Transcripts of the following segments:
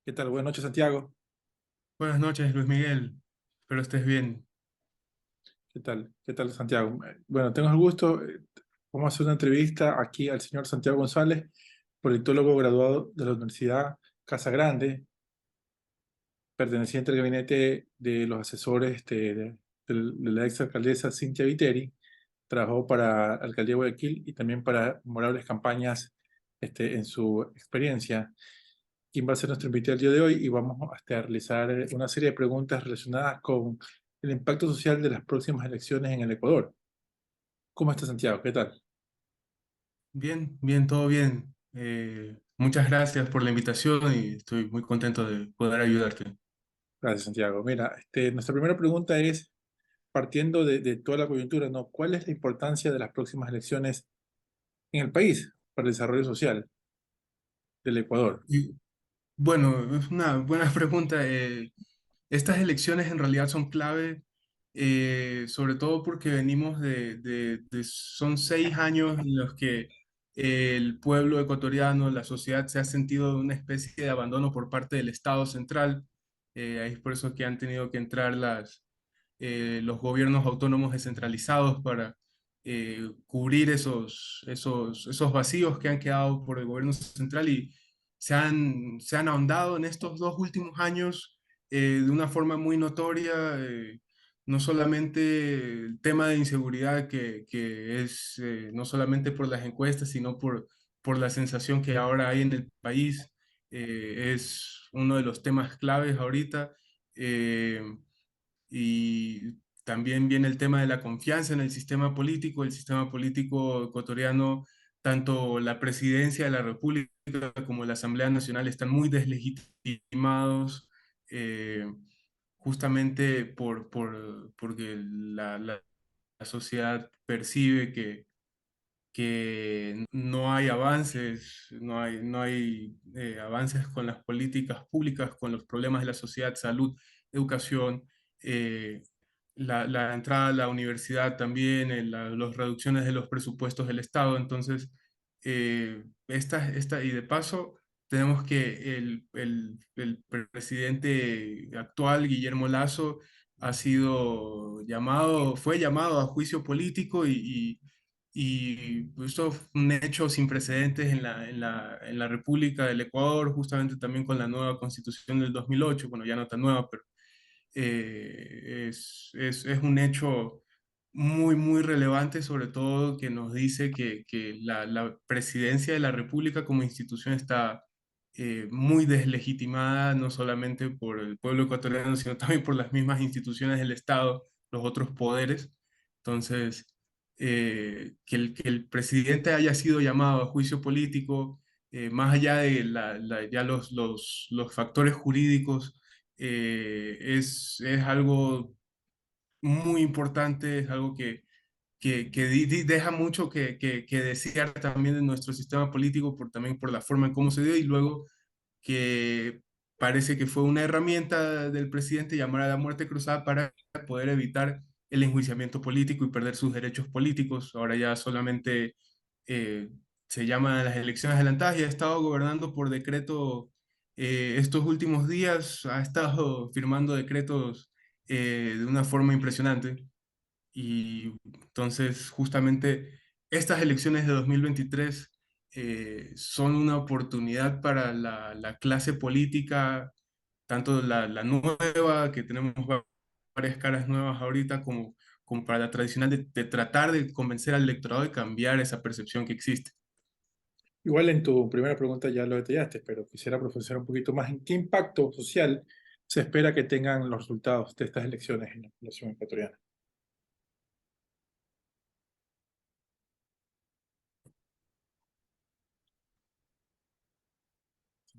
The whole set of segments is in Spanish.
¿Qué tal? Buenas noches, Santiago. Buenas noches, Luis Miguel. Espero estés bien. ¿Qué tal? ¿Qué tal, Santiago? Bueno, tengo el gusto. Vamos a hacer una entrevista aquí al señor Santiago González, politólogo graduado de la Universidad Casa Grande, perteneciente al gabinete de los asesores de la ex alcaldesa Cintia Viteri. Trabajó para la alcaldía de Guayaquil y también para memorables campañas en su experiencia. Quien va a ser nuestro invitado el día de hoy y vamos a realizar una serie de preguntas relacionadas con el impacto social de las próximas elecciones en el Ecuador. ¿Cómo está Santiago? ¿Qué tal? Bien, bien, todo bien. Muchas gracias por la invitación y estoy muy contento de poder ayudarte. Gracias, Santiago. Mira, nuestra primera pregunta es, partiendo de toda la coyuntura, ¿no? ¿Cuál es la importancia de las próximas elecciones en el país para el desarrollo social del Ecuador? Y, bueno, es una buena pregunta. Estas elecciones en realidad son clave, sobre todo porque venimos son 6 años en los que el pueblo ecuatoriano, la sociedad se ha sentido una especie de abandono por parte del Estado central. Es por eso que han tenido que entrar los gobiernos autónomos descentralizados para cubrir esos vacíos que han quedado por el gobierno central y se han ahondado en estos 2 últimos años de una forma muy notoria, no solamente el tema de inseguridad que es no solamente por las encuestas, sino por la sensación que ahora hay en el país, es uno de los temas claves ahorita. eh, y también viene el tema de la confianza en el sistema político ecuatoriano, tanto la presidencia de la República como la Asamblea Nacional están muy deslegitimados, eh, justamente porque la sociedad percibe que no hay avances, no hay avances con las políticas públicas, con los problemas de la sociedad, salud, educación, eh, la entrada a la universidad también, las reducciones de los presupuestos del Estado. Entonces, y de paso, tenemos que el presidente actual, Guillermo Lasso, fue llamado a juicio político y esto fue un hecho sin precedentes en la República del Ecuador, justamente también con la nueva constitución del 2008, bueno, ya no tan nueva, pero es un hecho muy, muy relevante, sobre todo que nos dice que la presidencia de la República como institución está muy deslegitimada, no solamente por el pueblo ecuatoriano, sino también por las mismas instituciones del Estado, los otros poderes. Entonces, que el presidente haya sido llamado a juicio político, más allá de ya los factores jurídicos, es algo muy importante, es algo que deja mucho que desear también de nuestro sistema político, también por la forma en cómo se dio, y luego que parece que fue una herramienta del presidente llamar a la muerte cruzada para poder evitar el enjuiciamiento político y perder sus derechos políticos. Ahora ya solamente eh, se llaman a las elecciones adelantadas y ha estado gobernando por decreto estos últimos días, ha estado firmando decretos de una forma impresionante. Y entonces, justamente, estas elecciones de 2023 son una oportunidad para la clase política, tanto la nueva, que tenemos varias caras nuevas ahorita, como para la tradicional, de tratar de convencer al electorado de cambiar esa percepción que existe. Igual en tu primera pregunta ya lo detallaste, pero quisiera profundizar un poquito más en qué impacto social se espera que tengan los resultados de estas elecciones en la población ecuatoriana.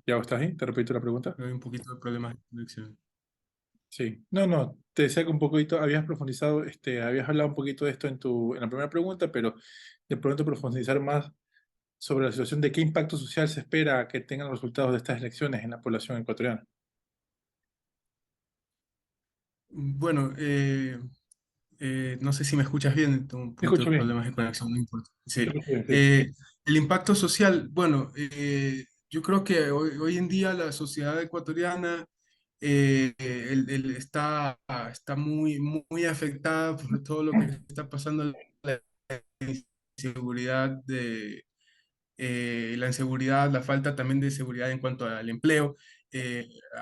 ¿Ya estás ahí? ¿Te repito la pregunta? Hay un poquito de problemas de conexión. Sí. No, no, te decía que un poquito habías profundizado, habías hablado un poquito de esto en la primera pregunta, pero de pronto profundizar más sobre la situación de qué impacto social se espera que tengan los resultados de estas elecciones en la población ecuatoriana. Bueno, no sé si me escuchas bien, tengo un Te poquito escucho de bien, problemas de conexión, no importa. te Sí. escucho bien, sí. El impacto social, bueno, Yo creo que hoy en día la sociedad ecuatoriana está muy, muy afectada por todo lo que está pasando, la inseguridad la inseguridad, la falta también de seguridad en cuanto al empleo,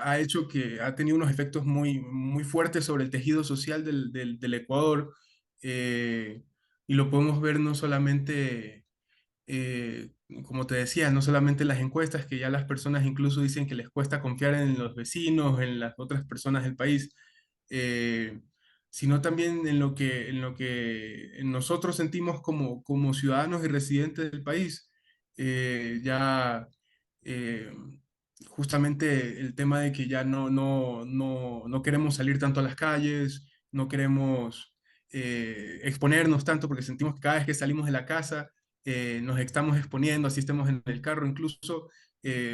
ha hecho que ha tenido unos efectos muy, muy fuertes sobre el tejido social del Ecuador, eh, y lo podemos ver no solamente eh, como te decía, no solamente las encuestas, que ya las personas incluso dicen que les cuesta confiar en los vecinos, en las otras personas del país, eh, sino también en lo que nosotros sentimos como ciudadanos y residentes del país. Ya eh, justamente el tema de que ya no queremos salir tanto a las calles, no queremos exponernos tanto porque sentimos que cada vez que salimos de la casa nos estamos exponiendo, así estemos en el carro, incluso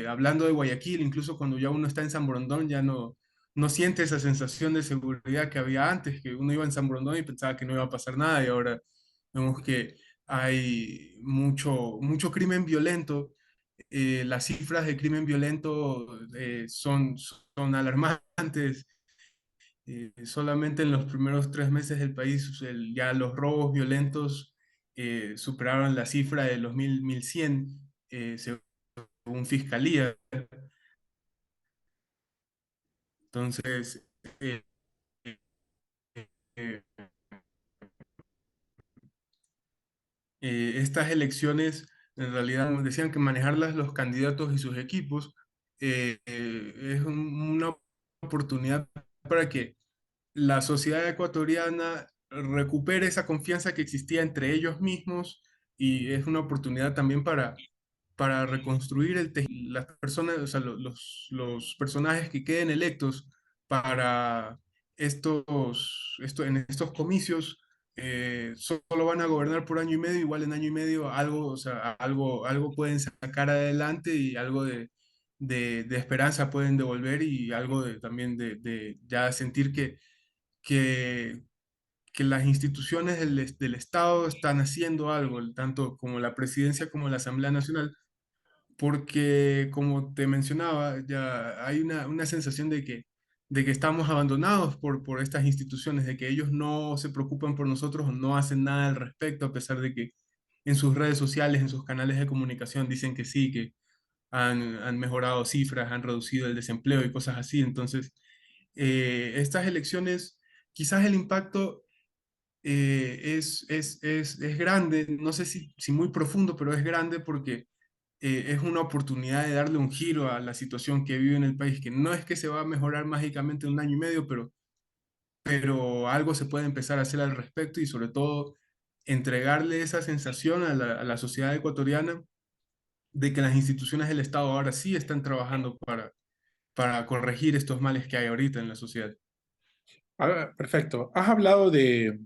hablando de Guayaquil, incluso cuando ya uno está en San Borondón, ya no siente esa sensación de seguridad que había antes, que uno iba en San Borondón y pensaba que no iba a pasar nada y ahora vemos que hay mucho crimen violento. Las cifras de crimen violento son alarmantes. Solamente en los primeros 3 meses del país ya los robos violentos superaron la cifra de los 1100, según Fiscalía. Entonces, eh, eh, estas elecciones, en realidad, como decían que manejarlas los candidatos y sus equipos es una oportunidad para que la sociedad ecuatoriana recupere esa confianza que existía entre ellos mismos y es una oportunidad también para reconstruir las personas, o sea, los personajes que queden electos para en estos comicios. Solo van a gobernar por año y medio, igual en año y medio algo, o sea, algo pueden sacar adelante y algo de esperanza pueden devolver y algo también de ya sentir que, que las instituciones del Estado están haciendo algo, tanto como la presidencia como la Asamblea Nacional, porque como te mencionaba, ya hay una sensación de que estamos abandonados por estas instituciones, de que ellos no se preocupan por nosotros o no hacen nada al respecto, a pesar de que en sus redes sociales, en sus canales de comunicación dicen que sí, que han mejorado cifras, han reducido el desempleo y cosas así. Entonces, estas elecciones, quizás el impacto es grande, no sé si muy profundo, pero es grande porque es una oportunidad de darle un giro a la situación que vive en el país, que no es que se va a mejorar mágicamente en un año y medio, pero algo se puede empezar a hacer al respecto y sobre todo entregarle esa sensación a la sociedad ecuatoriana de que las instituciones del Estado ahora sí están trabajando para corregir estos males que hay ahorita en la sociedad. Ah, perfecto. Has hablado del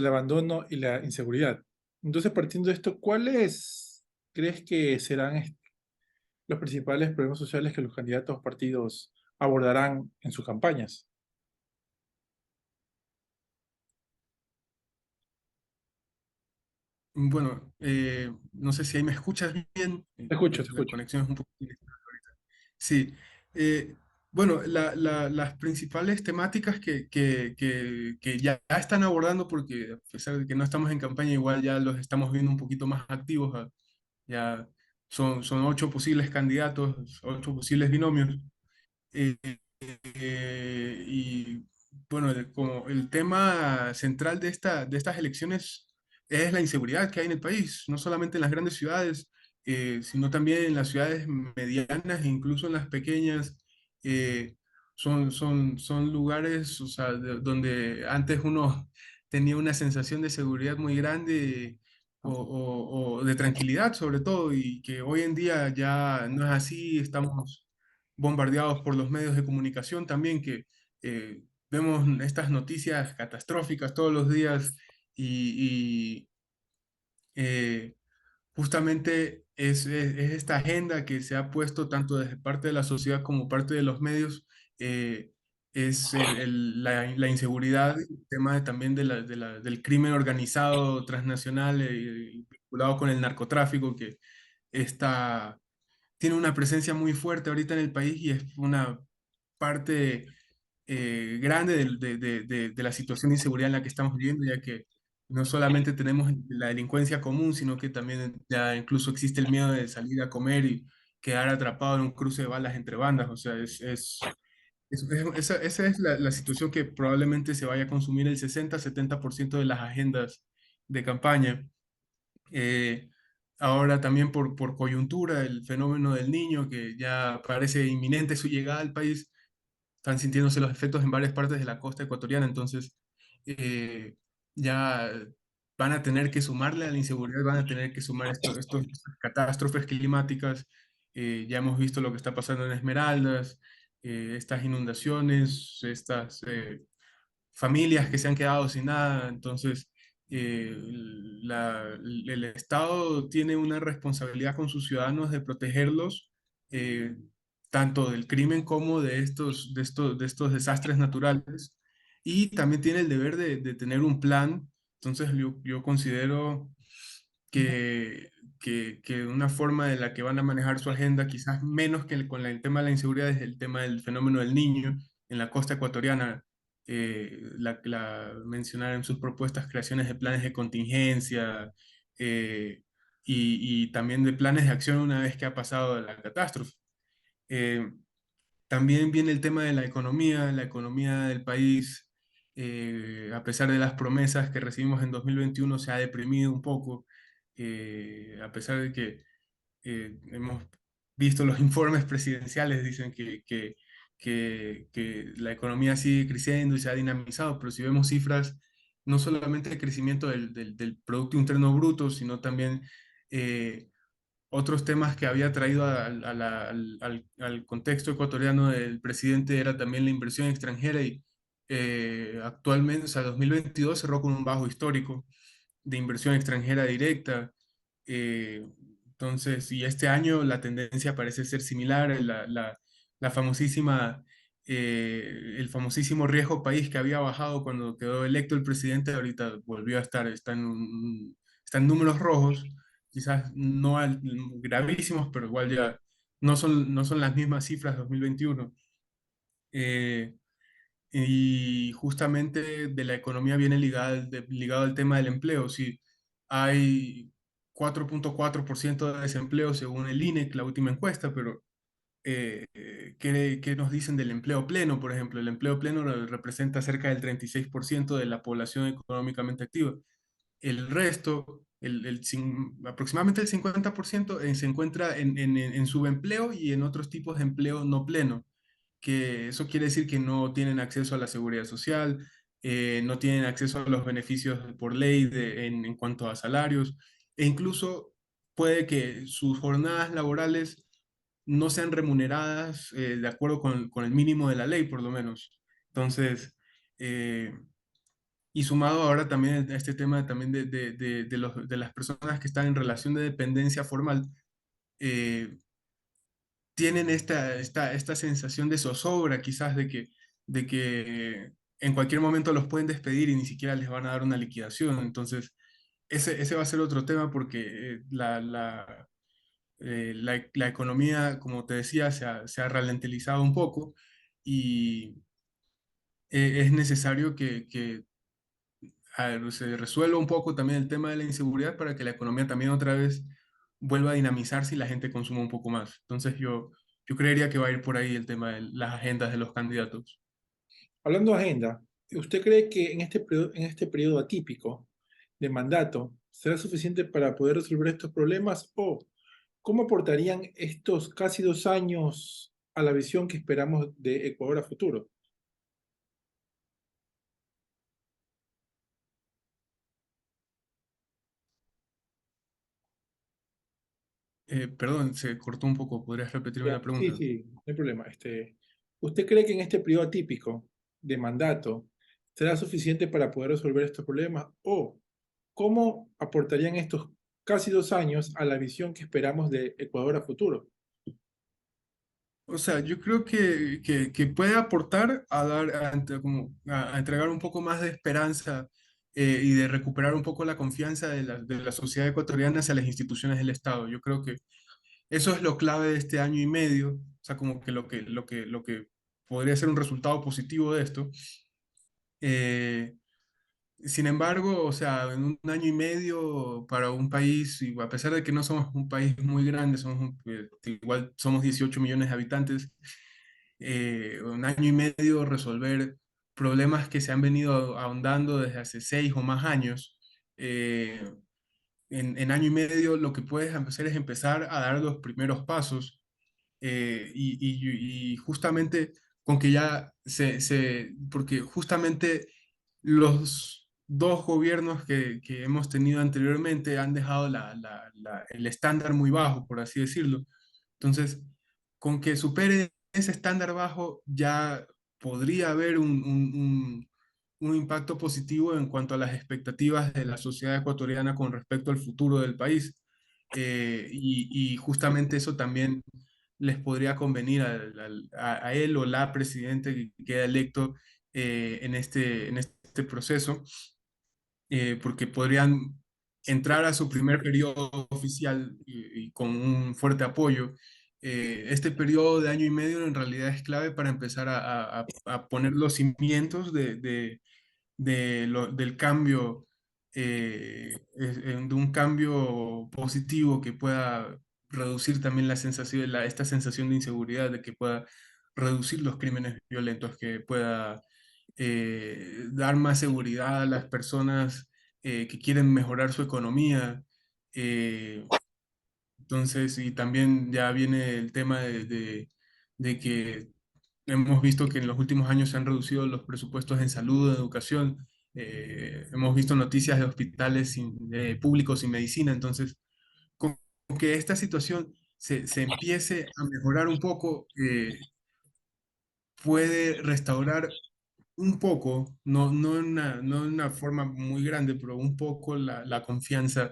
abandono y la inseguridad. Entonces, partiendo de esto, ¿cuáles crees que serán los principales problemas sociales que los candidatos o partidos abordarán en sus campañas? Bueno, no sé si ahí me escuchas bien, Te escucho, te la escucho. conexión es un poco inestable ahorita. Sí, bueno, las principales temáticas que ya están abordando, porque a pesar de que no estamos en campaña, igual ya los estamos viendo un poquito más activos, ya son 8 posibles candidatos, 8 posibles binomios. Eh, y bueno, como el tema central de estas elecciones es la inseguridad que hay en el país, no solamente en las grandes ciudades, sino también en las ciudades medianas e incluso en las pequeñas. eh, son lugares, o sea, donde antes uno tenía una sensación de seguridad muy grande o de tranquilidad sobre todo, y que hoy en día ya no es así. Estamos bombardeados por los medios de comunicación también, que vemos estas noticias catastróficas todos los días y eh, justamente es esta agenda que se ha puesto tanto desde parte de la sociedad como parte de los medios, eh, es la inseguridad, el tema también del crimen organizado transnacional vinculado con el narcotráfico que está tiene una presencia muy fuerte ahorita en el país y es una parte grande de la situación de inseguridad en la que estamos viviendo, ya que no solamente tenemos la delincuencia común, sino que también ya incluso existe el miedo de salir a comer y quedar atrapado en un cruce de balas entre bandas. O sea, esa es la situación que probablemente se vaya a consumir el 60-70% de las agendas de campaña. Eh, Ahora también por coyuntura, el fenómeno del niño, que ya parece inminente su llegada al país, están sintiéndose los efectos en varias partes de la costa ecuatoriana, entonces eh, ya van a tener que sumarle a la inseguridad, van a tener que sumar estas catástrofes climáticas. Ya hemos visto lo que está pasando en Esmeraldas, estas inundaciones, estas familias que se han quedado sin nada. Entonces, eh, el Estado tiene una responsabilidad con sus ciudadanos de protegerlos, eh, tanto del crimen como de estos desastres naturales. Y también tiene el deber de tener un plan. Entonces, yo considero que, que una forma de la que van a manejar su agenda, quizás menos que con el tema de la inseguridad, es el tema del fenómeno del niño en la costa ecuatoriana. Mencionar en sus propuestas creaciones de planes de contingencia, y también de planes de acción una vez que ha pasado la catástrofe. Eh, También viene el tema de la economía del país, a pesar de las promesas que recibimos en 2021, se ha deprimido un poco, a pesar de que hemos visto los informes presidenciales, dicen que la economía sigue creciendo y se ha dinamizado, pero si vemos cifras, no solamente de crecimiento del Producto Interno Bruto, sino también eh, otros temas que había traído al contexto ecuatoriano del presidente era también la inversión extranjera y actualmente, o sea, 2022 cerró con un bajo histórico de inversión extranjera directa. eh, entonces, y este año la tendencia parece ser similar. La famosísima, el famosísimo riesgo país que había bajado cuando quedó electo el presidente, ahorita volvió a estar, está en números rojos, quizás no gravísimos, pero igual ya no son las mismas cifras de 2021. Eh, y justamente de la economía viene ligado al tema del empleo. Si hay 4,4% de desempleo según el INEC, la última encuesta, pero ¿qué nos dicen del empleo pleno, por ejemplo? El empleo pleno representa cerca del 36% de la población económicamente activa. El resto, aproximadamente el 50%, se encuentra en subempleo y en otros tipos de empleo no pleno, que eso quiere decir que no tienen acceso a la seguridad social, no tienen acceso a los beneficios por ley en cuanto a salarios, e incluso puede que sus jornadas laborales no sean remuneradas de acuerdo con el mínimo de la ley, por lo menos. Entonces, eh, y sumado ahora también a este tema también de las personas que están en relación de dependencia formal, eh, tienen esta sensación de zozobra, quizás de que en cualquier momento los pueden despedir y ni siquiera les van a dar una liquidación. Entonces, ese va a ser otro tema porque la economía, como te decía, se ha ralentizado un poco y es necesario que se resuelva un poco también el tema de la inseguridad para que la economía también otra vez vuelva a dinamizarse y la gente consuma un poco más. Entonces yo creería que va a ir por ahí el tema de las agendas de los candidatos. Hablando de agenda, ¿usted cree que en este periodo atípico de mandato será suficiente para poder resolver estos problemas o cómo aportarían estos casi 2 años a la visión que esperamos de Ecuador a futuro? Perdón, se cortó un poco. ¿Podrías repetirme la Ya, sí, pregunta? sí, no hay problema. ¿Usted cree que en este periodo atípico de mandato será suficiente para poder resolver estos problemas o cómo aportarían estos casi 2 años a la visión que esperamos de Ecuador a futuro? O sea, yo creo que puede aportar a dar, a entregar un poco más de esperanza, y de recuperar un poco la confianza de la sociedad ecuatoriana hacia las instituciones del Estado. Yo creo que Eso es lo clave de este año y medio, o sea, como que lo que podría ser un resultado positivo de esto. Eh, Sin embargo, o sea, en un año y medio para un país, y a pesar de que no somos un país muy grande, igual somos 18 millones de habitantes, un año y medio resolver problemas que se han venido ahondando desde hace 6 o más años. eh, en año y medio lo que puedes hacer es empezar a dar los primeros pasos, y justamente con que ya porque justamente los dos gobiernos que hemos tenido anteriormente han dejado el estándar muy bajo, por así decirlo. Entonces, con que supere ese estándar bajo, ya podría haber un impacto positivo en cuanto a las expectativas de la sociedad ecuatoriana con respecto al futuro del país. Y justamente eso también les podría convenir a él o la presidente que queda electo en este proceso, porque podrían entrar a su primer periodo oficial y con un fuerte apoyo. Este periodo de año y medio en realidad es clave para empezar a poner los cimientos del cambio, de un cambio positivo que pueda reducir también la sensación, esta sensación de inseguridad, de que pueda reducir los crímenes violentos, que pueda dar más seguridad a las personas que quieren mejorar su economía. eh, entonces, y también ya viene el tema de que hemos visto que en los últimos años se han reducido los presupuestos en salud, en educación. Hemos visto noticias de hospitales públicos sin medicina. Entonces, con que esta situación se empiece a mejorar un poco, puede restaurar un poco, no en una forma muy grande, pero un poco la confianza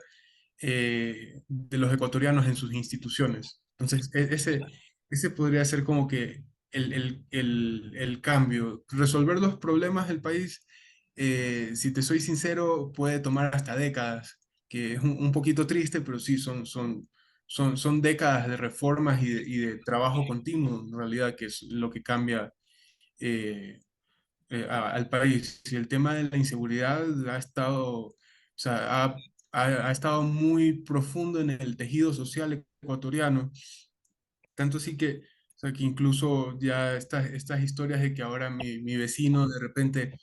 de los ecuatorianos en sus instituciones. Entonces, ese podría ser como que el cambio. Resolver los problemas del país, si te soy sincero, puede tomar hasta décadas, que es un poquito triste, pero sí, son décadas de reformas y de trabajo continuo, en realidad, que es lo que cambia eh, al país. Y el tema de la inseguridad ha estado, o sea, ha estado muy profundo en el tejido social ecuatoriano, tanto así que, o sea, que incluso ya estas historias de que ahora mi vecino de repente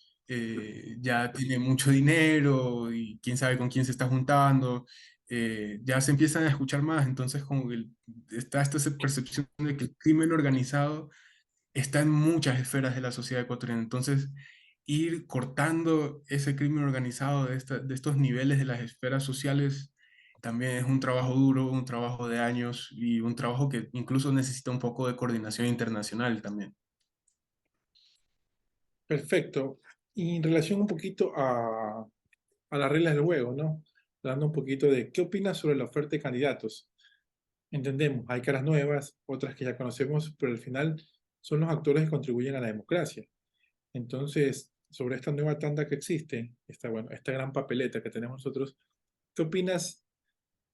ya tiene mucho dinero y quién sabe con quién se está juntando, ya se empiezan a escuchar más. Entonces como que está esta percepción de que el crimen organizado está en muchas esferas de la sociedad ecuatoriana. Entonces, ir cortando ese crimen organizado de estos niveles de las esferas sociales también es un trabajo duro, un trabajo de años y un trabajo que incluso necesita un poco de coordinación internacional también. Perfecto. Y en relación un poquito a las reglas del juego, ¿no? Hablando un poquito de qué opinas sobre la oferta de candidatos. Entendemos, hay caras nuevas, otras que ya conocemos, pero al final son los actores que contribuyen a la democracia. Entonces, sobre esta nueva tanda que existe, esta gran papeleta que tenemos nosotros, ¿qué opinas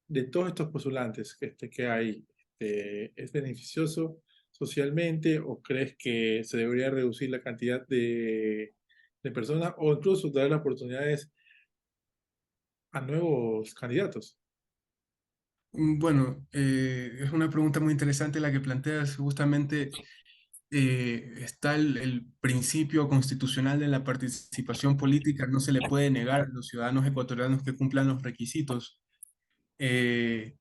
de todos estos postulantes que hay? ¿Es beneficioso socialmente o crees que se debería reducir la cantidad de personas o incluso dar las oportunidades a nuevos candidatos? Bueno, es una pregunta muy interesante la que planteas. Justamente está el principio constitucional de la participación política. No se le puede negar a los ciudadanos ecuatorianos que cumplan los requisitos. Eh,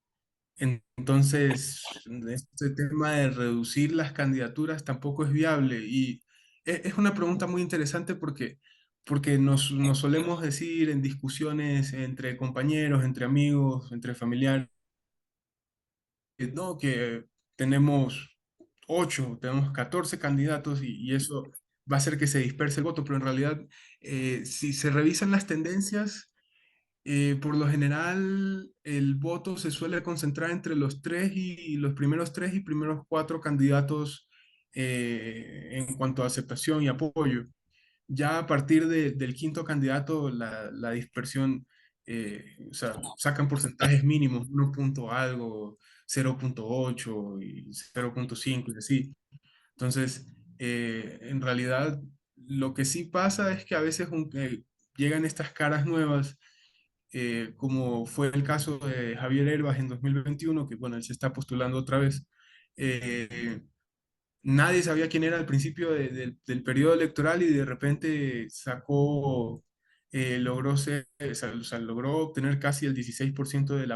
entonces, este tema de reducir las candidaturas tampoco es viable, y es una pregunta muy interesante porque nos solemos decir en discusiones entre compañeros, entre amigos, entre familiares, no, que tenemos 8, tenemos 14 candidatos y eso va a hacer que se disperse el voto, pero en realidad, si se revisan las tendencias, por lo general, el voto se suele concentrar entre los primeros tres y primeros cuatro candidatos en cuanto a aceptación y apoyo. Ya a partir del quinto candidato, la dispersión, o sea, sacan porcentajes mínimos, 1 punto algo. O 0,8 y 0,5 y así. Entonces, en realidad, lo que sí pasa es que a veces llegan estas caras nuevas, como fue el caso de Javier Herbas en 2021, que bueno, él se está postulando otra vez. eh, Nadie sabía quién era al principio del periodo electoral y de repente logró o sea, logró obtener casi el 16% de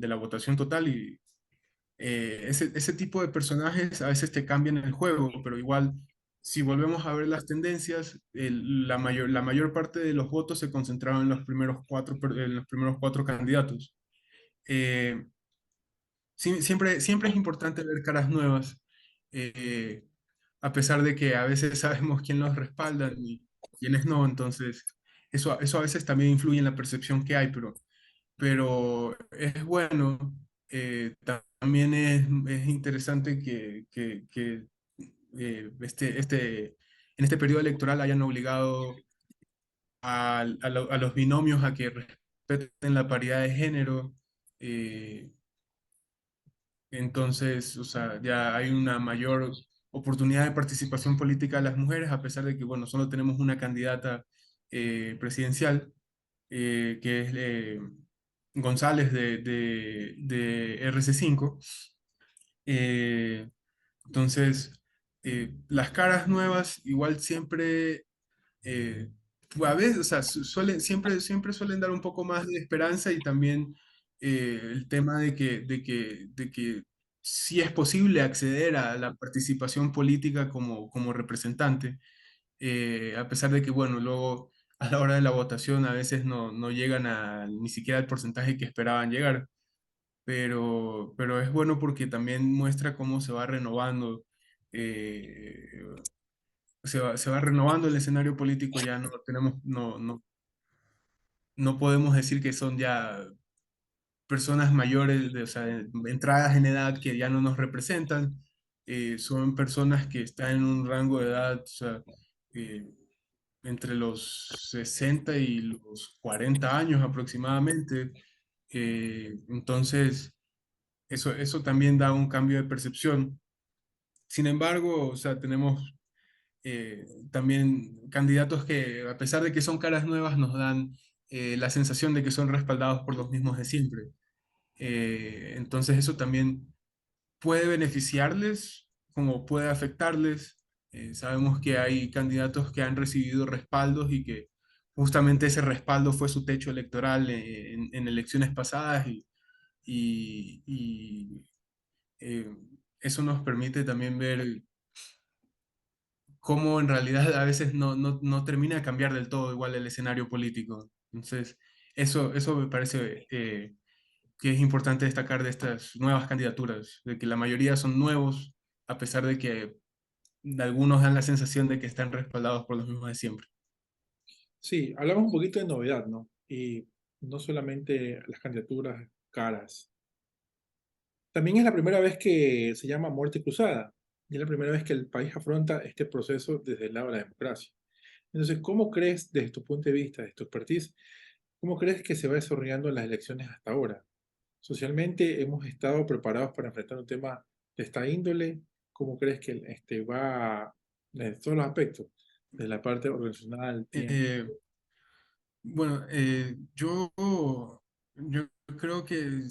la votación total y ese tipo de personajes a veces te cambian el juego, pero igual, si volvemos a ver las tendencias, la mayor parte de los votos se concentraron en los primeros en los primeros cuatro candidatos. Eh, siempre es importante ver caras nuevas, eh, a pesar de que a veces sabemos quién los respalda y quiénes no, entonces eso a veces también influye en la percepción que hay, pero es bueno. También es interesante que en este periodo electoral hayan obligado a los binomios a que respeten la paridad de género. eh, entonces, o sea, ya hay una mayor oportunidad de participación política de las mujeres, a pesar de que, bueno, solo tenemos una candidata presidencial, que es González de RC5. Eh, entonces, las caras nuevas igual siempre, eh, pues, a veces, o sea, siempre suelen dar un poco más de esperanza y también el tema de que sí es posible acceder a la participación política como representante, a pesar de que, bueno, luego a la hora de la votación a veces no llegan ni siquiera al porcentaje que esperaban llegar, pero es bueno porque también muestra cómo se va renovando. eh, se va renovando el escenario político, ya no podemos decir que son ya personas mayores, o sea, entradas en edad que ya no nos representan. Son personas que están en un rango de edad, o sea, eh, entre los 60 y los 40 años aproximadamente. Entonces, eso también da un cambio de percepción. Sin embargo, o sea, tenemos también candidatos que, a pesar de que son caras nuevas, nos dan la sensación de que son respaldados por los mismos de siempre. Entonces eso también puede beneficiarles como puede afectarles. Sabemos que hay candidatos que han recibido respaldos y que justamente ese respaldo fue su techo electoral en elecciones pasadas y, eh, eso nos permite también ver cómo en realidad a veces no termina de cambiar del todo igual el escenario político. Entonces, eso me parece que es importante destacar de estas nuevas candidaturas, de que la mayoría son nuevos, a pesar de que algunos dan la sensación de que están respaldados por los mismos de siempre. Sí, hablamos un poquito de novedad, ¿no? Y no solamente las candidaturas caras. También es la primera vez que se llama muerte cruzada. Y es la primera vez que el país afronta este proceso desde el lado de la democracia. Entonces, ¿cómo crees, desde tu punto de vista, desde tu expertise, cómo crees que se va desarrollando las elecciones hasta ahora? Socialmente hemos estado preparados para enfrentar un tema de esta índole. ¿Cómo crees que va en todos los aspectos? De la parte organizacional, tiempo. Eh, bueno, yo creo que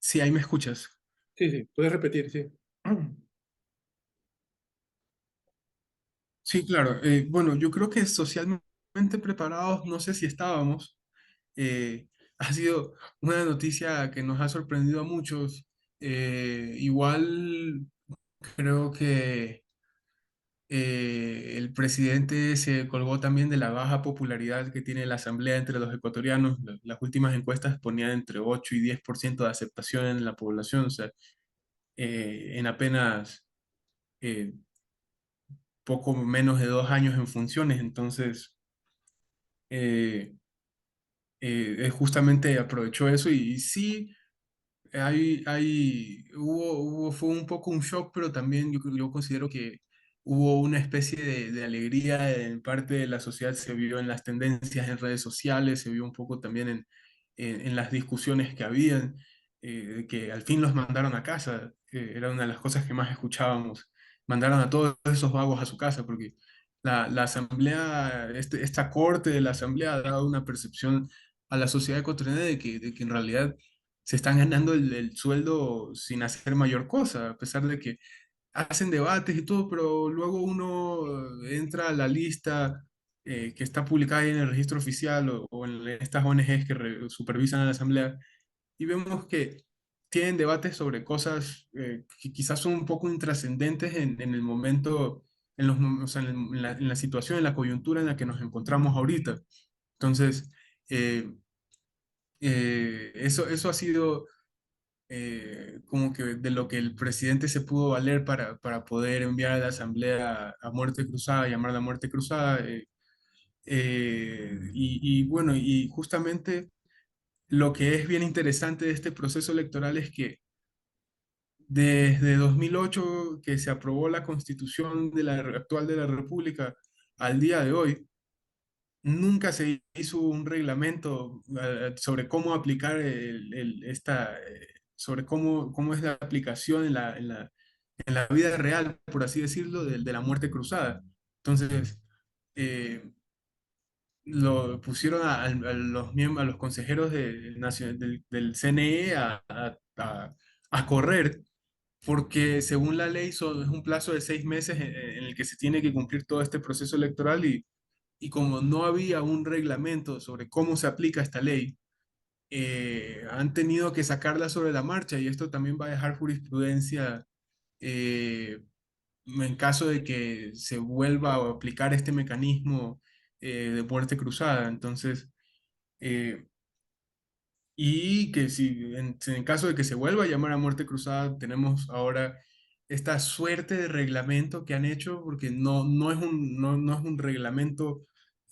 si ahí me escuchas. Sí, sí, puedes repetir, sí. Sí, claro. Bueno, yo creo que socialmente preparados, no sé si estábamos. Ha sido una noticia que nos ha sorprendido a muchos. Igual creo que el presidente se colgó también de la baja popularidad que tiene la Asamblea entre los ecuatorianos. Las últimas encuestas ponían entre 8 y 10% de aceptación en la población, o sea, en apenas eh, poco menos de 2 años en funciones. Entonces, eh, él justamente aprovechó eso y sí. Fue un poco un shock, pero también yo considero que hubo una especie de alegría en parte de la sociedad, se vio en las tendencias en redes sociales, se vio un poco también en las discusiones que habían, de que al fin los mandaron a casa, era una de las cosas que más escuchábamos, mandaron a todos esos vagos a su casa, porque la asamblea, esta corte de la asamblea ha dado una percepción a la sociedad ecuatoriana de que en realidad se están ganando el sueldo sin hacer mayor cosa, a pesar de que hacen debates y todo, pero luego uno entra a la lista que está publicada ahí en el registro oficial o en estas ONGs que supervisan a la asamblea y vemos que tienen debates sobre cosas que quizás son un poco intrascendentes en el momento, o sea, en la situación, en la coyuntura en la que nos encontramos ahorita. Entonces, eh, eso ha sido como que de lo que el presidente se pudo valer para poder enviar a la Asamblea a muerte cruzada, llamarla muerte cruzada. Y bueno, y justamente lo que es bien interesante de este proceso electoral es que desde 2008, que se aprobó la constitución actual de la República, al día de hoy, nunca se hizo un reglamento sobre cómo aplicar sobre cómo es la aplicación en la vida real, por así decirlo, de la muerte cruzada. Entonces, eh, lo pusieron a los consejeros del CNE a correr, porque según la ley es un plazo de 6 meses en el que se tiene que cumplir todo este proceso electoral y como no había un reglamento sobre cómo se aplica esta ley, han tenido que sacarla sobre la marcha y esto también va a dejar jurisprudencia eh, en caso de que se vuelva a aplicar este mecanismo de muerte cruzada. Entonces, eh, y que si en caso de que se vuelva a llamar a muerte cruzada, tenemos ahora esta suerte de reglamento que han hecho, porque no es un reglamento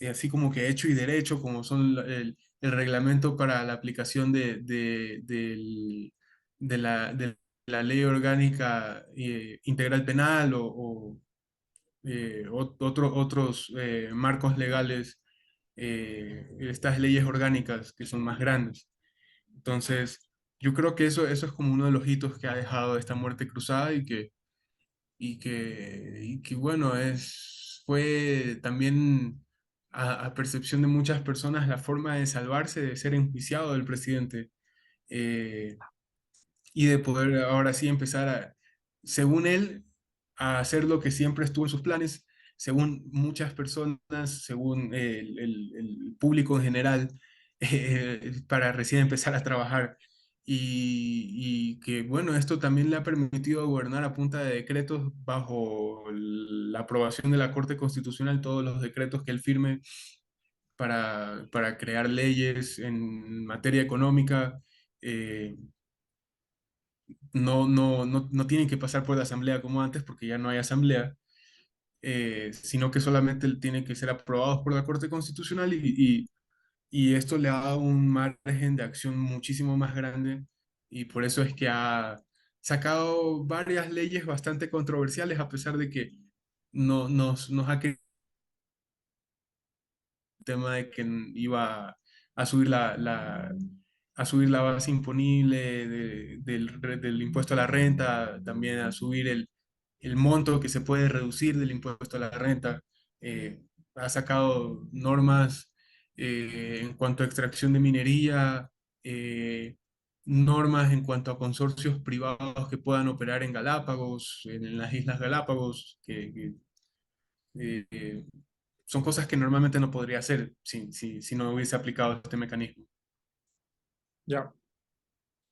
así como que hecho y derecho, como son el reglamento para la aplicación de la ley orgánica integral penal otros marcos legales, estas leyes orgánicas que son más grandes. Entonces, yo creo que eso es como uno de los hitos que ha dejado esta muerte cruzada y que bueno, fue también a percepción de muchas personas la forma de salvarse de ser enjuiciado del presidente. Eh, y de poder ahora sí empezar según él, a hacer lo que siempre estuvo en sus planes, según muchas personas, según el público en general, para recién empezar a trabajar. Y que, bueno, esto también le ha permitido gobernar a punta de decretos bajo la aprobación de la Corte Constitucional, todos los decretos que él firme para crear leyes en materia económica. eh, no tienen que pasar por la asamblea como antes porque ya no hay asamblea, sino que solamente tienen que ser aprobados por la Corte Constitucional y esto le ha dado un margen de acción muchísimo más grande y por eso es que ha sacado varias leyes bastante controversiales a pesar de que nos ha querido el tema de que iba a subir la base imponible del impuesto a la renta, también a subir el monto que se puede reducir del impuesto a la renta. Ha sacado normas en cuanto a extracción de minería, eh, normas en cuanto a consorcios privados que puedan operar en Galápagos, en las Islas Galápagos, que son cosas que normalmente no podría hacer si no hubiese aplicado este mecanismo. Ya.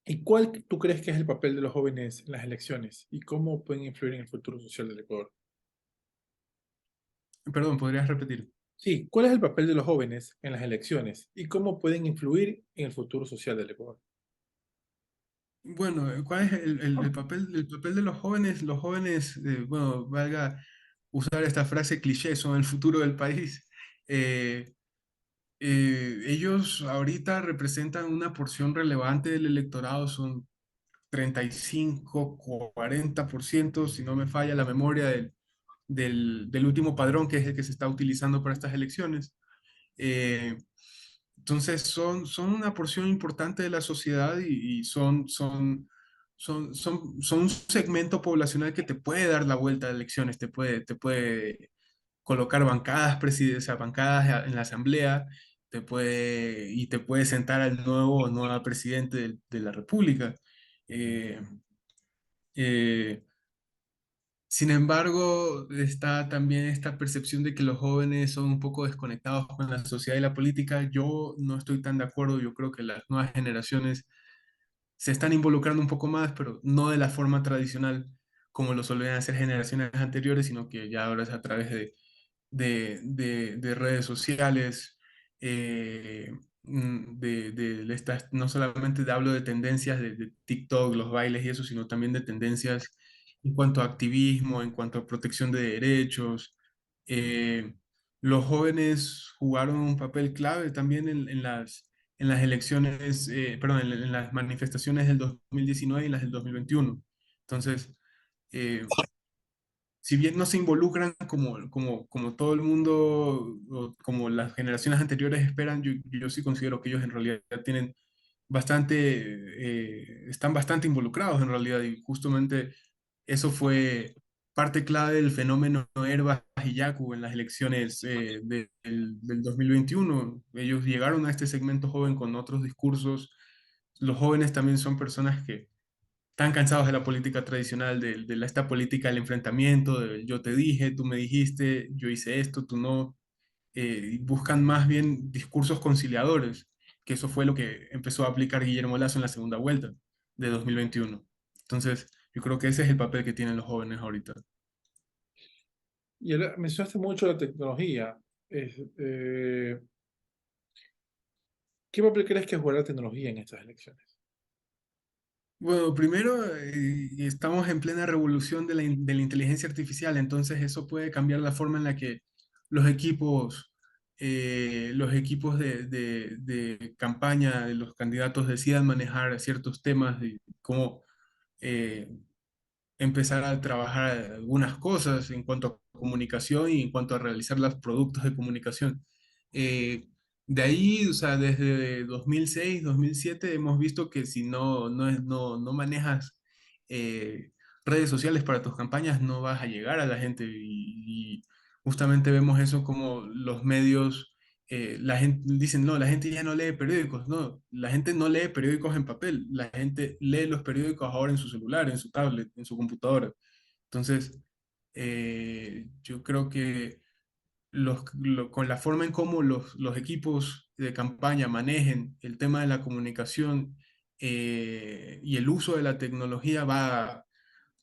¿Y cuál tú crees que es el papel de los jóvenes en las elecciones y cómo pueden influir en el futuro social del Ecuador? Perdón, ¿podrías repetir? Sí, ¿cuál es el papel de los jóvenes en las elecciones y cómo pueden influir en el futuro social del Ecuador? Bueno, ¿cuál es el papel de los jóvenes? Los jóvenes, bueno, valga usar esta frase cliché, son el futuro del país. Eh, ellos ahorita representan una porción relevante del electorado, son 35, 40%, si no me falla la memoria, del último padrón, que es el que se está utilizando para estas elecciones. Eh, entonces son una porción importante de la sociedad y son un segmento poblacional que te puede dar la vuelta a elecciones, te puede colocar bancadas, o sea, bancadas en la asamblea, y te puede sentar al nuevo o nueva presidente de la República. Eh, eh, Sin embargo, está también esta percepción de que los jóvenes son un poco desconectados con la sociedad y la política. Yo no estoy tan de acuerdo. Yo creo que las nuevas generaciones se están involucrando un poco más, pero no de la forma tradicional como lo solían hacer generaciones anteriores, sino que ya ahora es a través de redes sociales, de estas, no solamente hablo de tendencias de TikTok, los bailes y eso, sino también de tendencias en cuanto a activismo, en cuanto a protección de derechos. Eh, los jóvenes jugaron un papel clave también en las elecciones, perdón, en las manifestaciones del 2019 y las del 2021. Entonces, eh, si bien no se involucran como todo el mundo o como las generaciones anteriores esperan, yo sí considero que ellos en realidad tienen están bastante involucrados en realidad y justamente eso fue parte clave del fenómeno Herbas y Yaku en las elecciones del 2021. Ellos llegaron a este segmento joven con otros discursos. Los jóvenes también son personas que están cansados de la política tradicional, esta política del enfrentamiento, del yo te dije, tú me dijiste, yo hice esto, tú no. Y buscan más bien discursos conciliadores, que eso fue lo que empezó a aplicar Guillermo Lasso en la segunda vuelta de 2021. Entonces, yo creo que ese es el papel que tienen los jóvenes ahorita. Y ahora mencionaste mucho la tecnología. ¿Qué papel crees que jugará la tecnología en estas elecciones? Bueno, primero, estamos en plena revolución de la inteligencia artificial, entonces eso puede cambiar la forma en la que los equipos de campaña de los candidatos decidan manejar ciertos temas y cómo eh, empezar a trabajar algunas cosas en cuanto a comunicación y en cuanto a realizar los productos de comunicación. Eh, de ahí, o sea, desde 2006, 2007 hemos visto que si no manejas eh, redes sociales para tus campañas, no vas a llegar a la gente y justamente vemos eso como los medios, la gente dicen, no, la gente ya no lee periódicos, no, la gente no lee periódicos en papel, la gente lee los periódicos ahora en su celular, en su tablet, en su computadora. Entonces, yo creo que con la forma en cómo los equipos de campaña manejen el tema de la comunicación y el uso de la tecnología va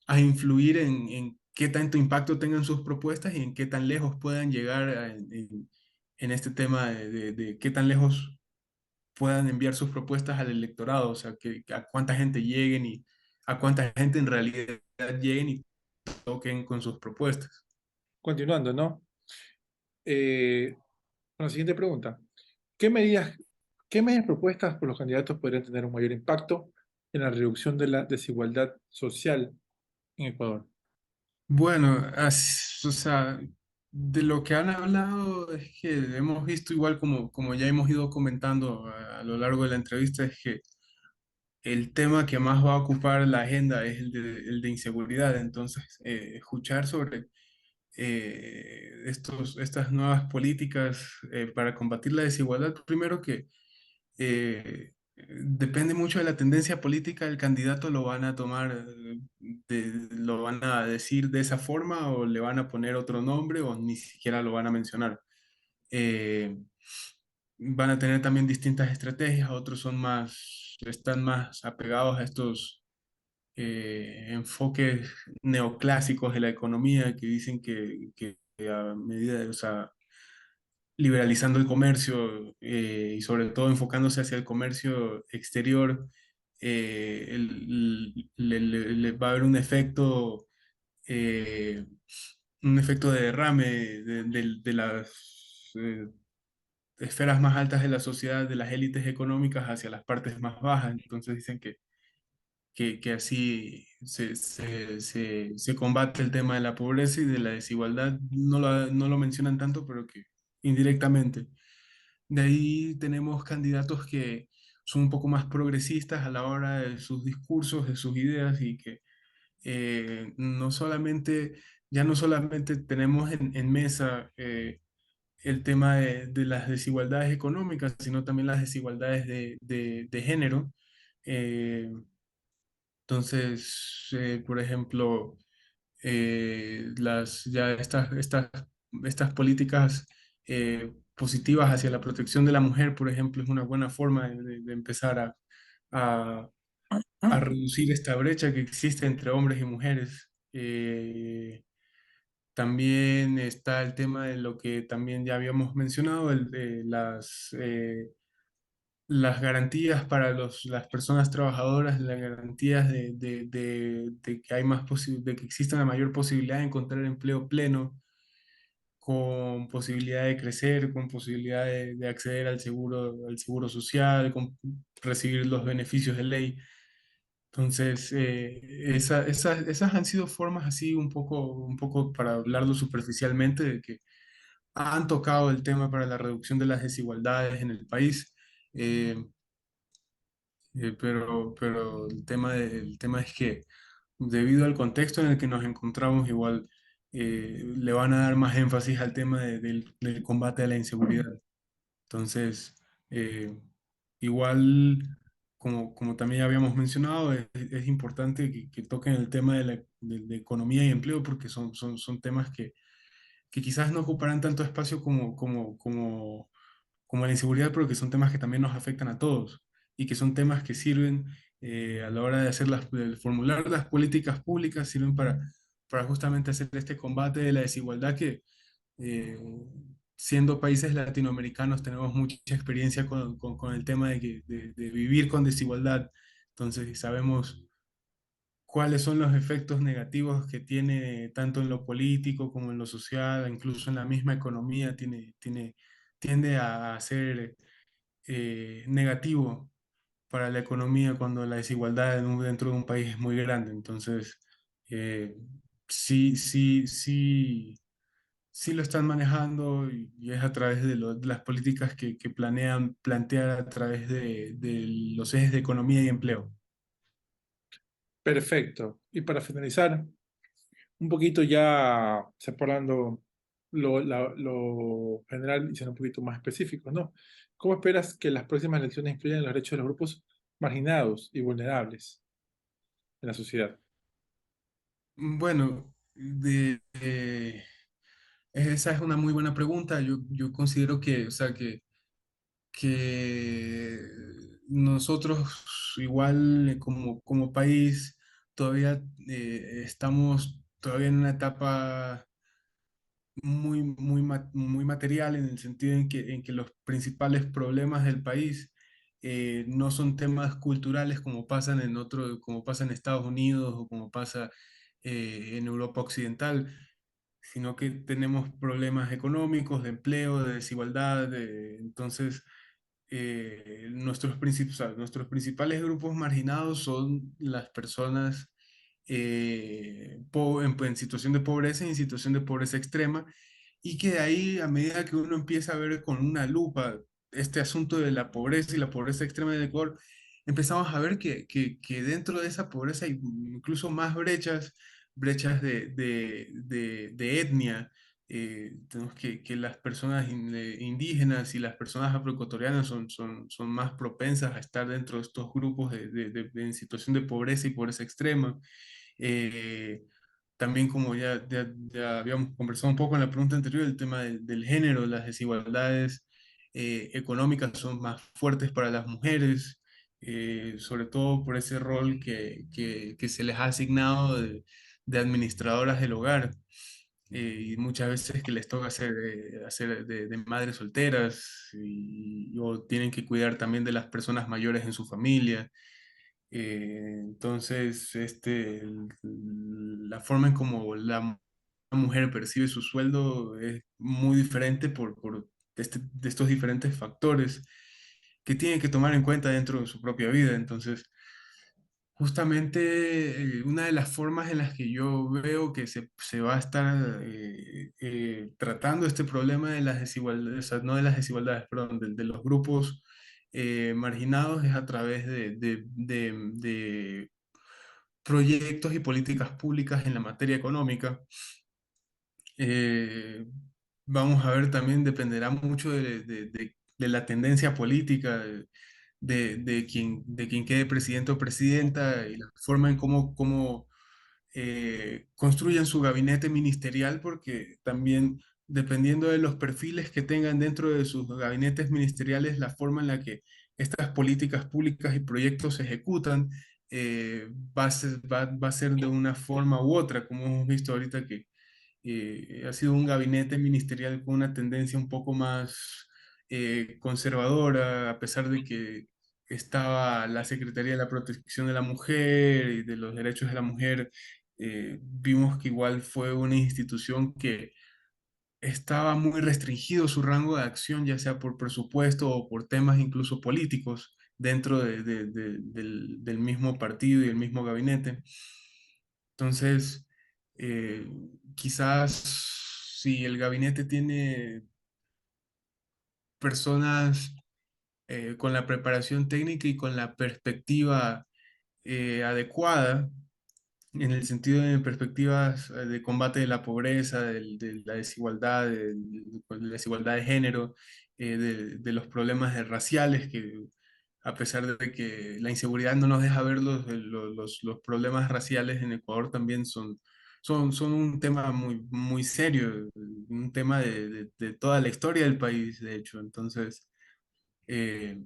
a influir en qué tanto impacto tengan sus propuestas y en qué tan lejos puedan llegar en este tema de qué tan lejos puedan enviar sus propuestas al electorado, o sea, a cuánta gente lleguen y a cuánta gente en realidad lleguen y toquen con sus propuestas. Continuando, ¿no? Con la siguiente pregunta. ¿Qué medidas, ¿qué medidas propuestas por los candidatos podrían tener un mayor impacto en la reducción de la desigualdad social en Ecuador? Bueno, o sea, de lo que han hablado es que hemos visto igual como ya hemos ido comentando a lo largo de la entrevista, es que el tema que más va a ocupar la agenda es el de inseguridad. Entonces, escuchar sobre estas nuevas políticas para combatir la desigualdad, primero que depende mucho de la tendencia política del candidato, lo van a tomar, lo van a decir de esa forma o le van a poner otro nombre o ni siquiera lo van a mencionar. Eh, Van a tener también distintas estrategias, otros están más apegados a estos enfoques neoclásicos de la economía que dicen que a medida de, o sea, liberalizando el comercio y sobre todo enfocándose hacia el comercio exterior, le va a haber un efecto de derrame de las esferas más altas de la sociedad, de las élites económicas hacia las partes más bajas. Entonces dicen que así se combate el tema de la pobreza y de la desigualdad. No lo mencionan tanto, pero que indirectamente. De ahí tenemos candidatos que son un poco más progresistas a la hora de sus discursos, de sus ideas y que no solamente, ya no solamente tenemos en mesa el tema de las desigualdades económicas, sino también las desigualdades de género. Eh, por ejemplo, estas políticas positivas hacia la protección de la mujer, por ejemplo, es una buena forma de empezar a- a reducir esta brecha que existe entre hombres y mujeres. También está el tema de lo que también ya habíamos mencionado, el de las garantías para las personas trabajadoras, las garantías de que hay de que exista una mayor posibilidad de encontrar empleo pleno, con posibilidad de crecer, con posibilidad de acceder al seguro social, con recibir los beneficios de ley. Entonces, esas han sido formas así un poco para hablarlo superficialmente, de que han tocado el tema para la reducción de las desigualdades en el país. Eh, pero el tema es que debido al contexto en el que nos encontramos, igual le van a dar más énfasis al tema del combate a la inseguridad. Entonces, eh, igual, como también habíamos mencionado, es importante que toquen el tema de economía y empleo porque son temas que quizás no ocuparán tanto espacio como la inseguridad, pero que son temas que también nos afectan a todos y que son temas que sirven a la hora de de formular las políticas públicas, sirven para justamente hacer este combate de la desigualdad que eh, siendo países latinoamericanos tenemos mucha experiencia con el tema de vivir con desigualdad, entonces sabemos cuáles son los efectos negativos que tiene tanto en lo político como en lo social, incluso en la misma economía, tiende a ser negativo para la economía cuando la desigualdad dentro de un país es muy grande. Entonces, eh, sí, sí lo están manejando y es a través de las políticas que planean plantear a través de los ejes de economía y empleo. Perfecto. Y para finalizar, un poquito ya separando lo general y siendo un poquito más específico, ¿no? ¿Cómo esperas que las próximas elecciones influyan en los derechos de los grupos marginados y vulnerables en la sociedad? Bueno, esa es una muy buena pregunta. Yo considero que, o sea, que nosotros igual como país todavía estamos todavía en una etapa muy material en el sentido en que los principales problemas del país no son temas culturales como pasan como pasa en Estados Unidos o como pasa en Europa Occidental, sino que tenemos problemas económicos, de empleo, de desigualdad, entonces o sea, nuestros principales grupos marginados son las personas en situación de pobreza y en situación de pobreza extrema, y que de ahí, a medida que uno empieza a ver con una lupa este asunto de la pobreza y la pobreza extrema del Ecuador, empezamos a ver que dentro de esa pobreza hay incluso más brechas de etnia. Tenemos que las personas indígenas y las personas afroecuatorianas son más propensas a estar dentro de estos grupos en situación de pobreza y pobreza extrema. Eh, También como ya habíamos conversado un poco en la pregunta anterior, el tema del género, las desigualdades económicas son más fuertes para las mujeres, sobre todo por ese rol que se les ha asignado de administradoras del hogar. Y muchas veces que les toca hacer de madres solteras o tienen que cuidar también de las personas mayores en su familia. Entonces, la forma en cómo la mujer percibe su sueldo es muy diferente por de estos diferentes factores que tiene que tomar en cuenta dentro de su propia vida. Entonces, Justamente una de las formas en las que yo veo que se va a estar tratando este problema de las desigualdades, o sea, no de las desigualdades, perdón, de los grupos marginados es a través de proyectos y políticas públicas en la materia económica. Eh, Vamos a ver, también dependerá mucho de la tendencia política de quien quede presidente o presidenta y la forma en cómo construyan su gabinete ministerial, porque también dependiendo de los perfiles que tengan dentro de sus gabinetes ministeriales, la forma en la que estas políticas públicas y proyectos se ejecutan, va a ser de una forma u otra, como hemos visto ahorita que ha sido un gabinete ministerial con una tendencia un poco más conservadora, a pesar de que estaba la Secretaría de la Protección de la Mujer y de los Derechos de la Mujer. Vimos que igual fue una institución que estaba muy restringido su rango de acción, ya sea por presupuesto o por temas incluso políticos dentro del mismo partido y el mismo gabinete. Entonces, eh, quizás si el gabinete tiene personas con la preparación técnica y con la perspectiva adecuada, en el sentido de perspectivas de combate de la pobreza, de la desigualdad, de la desigualdad de género, de los problemas raciales, que a pesar de que la inseguridad no nos deja ver los problemas raciales en Ecuador también son un tema muy serio, un tema de toda la historia del país, de hecho. Entonces, eh,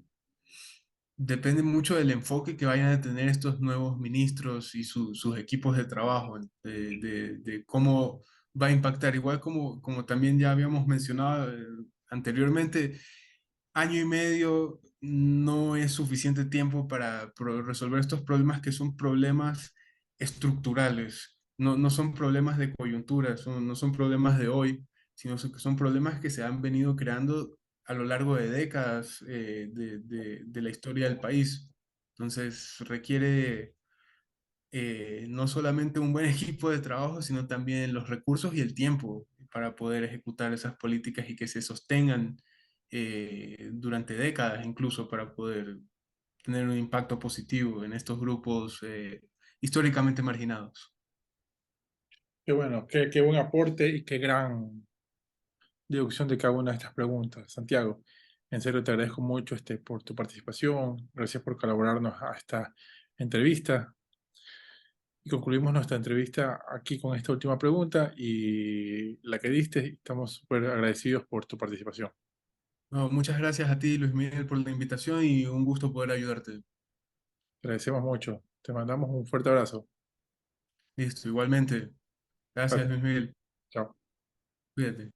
depende mucho del enfoque que vayan a tener estos nuevos ministros y sus equipos de trabajo, de cómo va a impactar. Igual como también ya habíamos mencionado anteriormente, año y medio no es suficiente tiempo para resolver estos problemas que son problemas estructurales. No son problemas de coyuntura, no son problemas de hoy, sino que son problemas que se han venido creando a lo largo de décadas de la historia del país. Entonces requiere no solamente un buen equipo de trabajo, sino también los recursos y el tiempo para poder ejecutar esas políticas y que se sostengan durante décadas, incluso para poder tener un impacto positivo en estos grupos históricamente marginados. Qué bueno, qué buen aporte y qué gran deducción de cada una de estas preguntas. Santiago, en serio te agradezco mucho por tu participación. Gracias por colaborarnos a esta entrevista. Y concluimos nuestra entrevista aquí con esta última pregunta y la que diste. Estamos súper agradecidos por tu participación. No, muchas gracias a ti, Luis Miguel, por la invitación y un gusto poder ayudarte. Agradecemos mucho. Te mandamos un fuerte abrazo. Listo, igualmente. Gracias, Gracias. Luis Miguel. Chao. Cuídate.